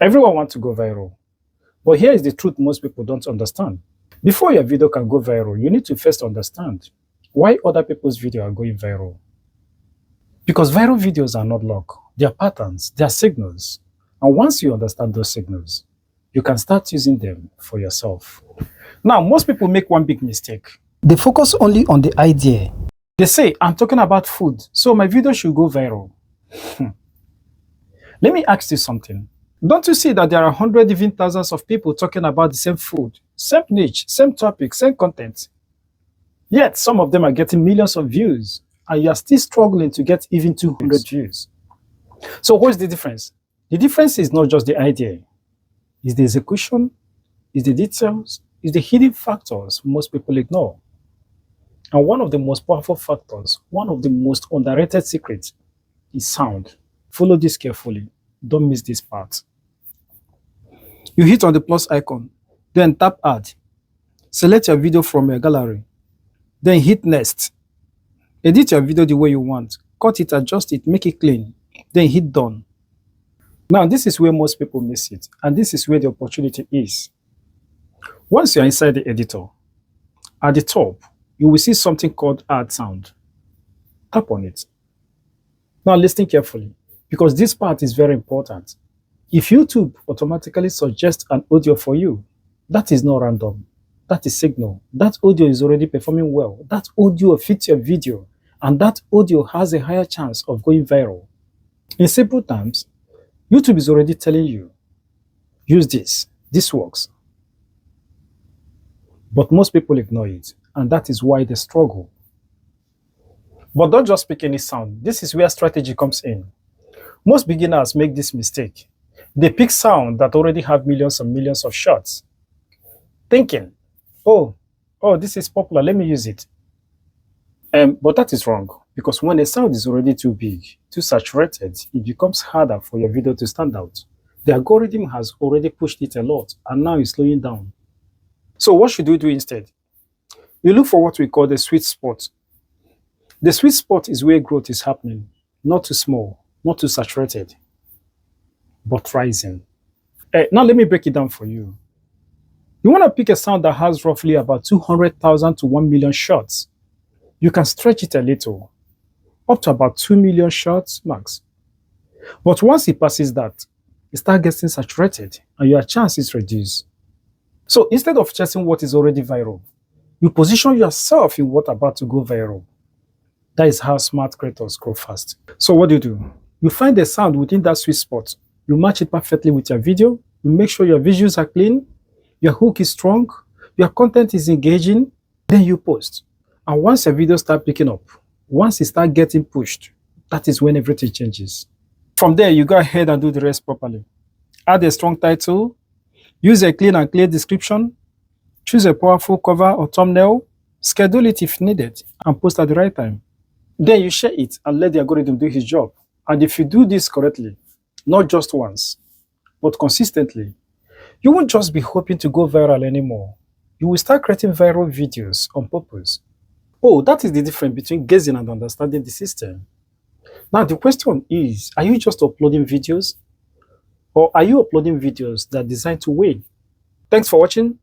Everyone wants to go viral. But here is the truth most people don't understand. Before your video can go viral, you need to first understand why other people's videos are going viral. Because viral videos are not luck. They are patterns, they are signals. And once you understand those signals, you can start using them for yourself. Now, most people make one big mistake. They focus only on the idea. They say, I'm talking about food, so my video should go viral. Let me ask you something. Don't you see that there are hundreds, even thousands of people talking about the same food, same niche, same topic, same content? Yet, some of them are getting millions of views, and you are still struggling to get even 200 views. So what's the difference? The difference is not just the idea. It's the execution, it's the details, it's the hidden factors most people ignore. And one of the most powerful factors, one of the most underrated secrets, is sound. Follow this carefully. Don't miss this part. You hit on the plus icon, then tap Add. Select your video from your gallery, then hit Next. Edit your video the way you want. Cut it, adjust it, make it clean, then hit Done. Now, this is where most people miss it, and this is where the opportunity is. Once you're inside the editor, at the top, you will see something called Add Sound. Tap on it. Now, listen carefully, because this part is very important. If YouTube automatically suggests an audio for you, that is not random. That is signal. That audio is already performing well. That audio fits your video, and that audio has a higher chance of going viral. In simple terms, YouTube is already telling you, use this. This works. But most people ignore it, and that is why they struggle. But don't just pick any sound. This is where strategy comes in. Most beginners make this mistake. They pick sound that already have millions and millions of shots, thinking, oh, this is popular, let me use it. But that is wrong, because when a sound is already too big, too saturated, it becomes harder for your video to stand out. The algorithm has already pushed it a lot, and now it's slowing down. So what should we do instead? You look for what we call the sweet spot. The sweet spot is where growth is happening, not too small, not too saturated, but rising. Now let me break it down for you. You want to pick a sound that has roughly about 200,000 to 1 million shots. You can stretch it a little, up to about 2 million shots max. But once it passes that, it starts getting saturated and your chance is reduced. So instead of chasing what is already viral, you position yourself in what's about to go viral. That is how smart creators grow fast. So what do? You find a sound within that sweet spot. You match it perfectly with your video. You make sure your visuals are clean. Your hook is strong. Your content is engaging. Then you post. And once your video starts picking up, once it starts getting pushed, that is when everything changes. From there, you go ahead and do the rest properly. Add a strong title. Use a clean and clear description. Choose a powerful cover or thumbnail. Schedule it if needed and post at the right time. Then you share it and let the algorithm do his job. And if you do this correctly, not just once, but consistently, you won't just be hoping to go viral anymore. You will start creating viral videos on purpose. Oh, that is the difference between guessing and understanding the system. Now, the question is, are you just uploading videos? Or are you uploading videos that are designed to win? Thanks for watching.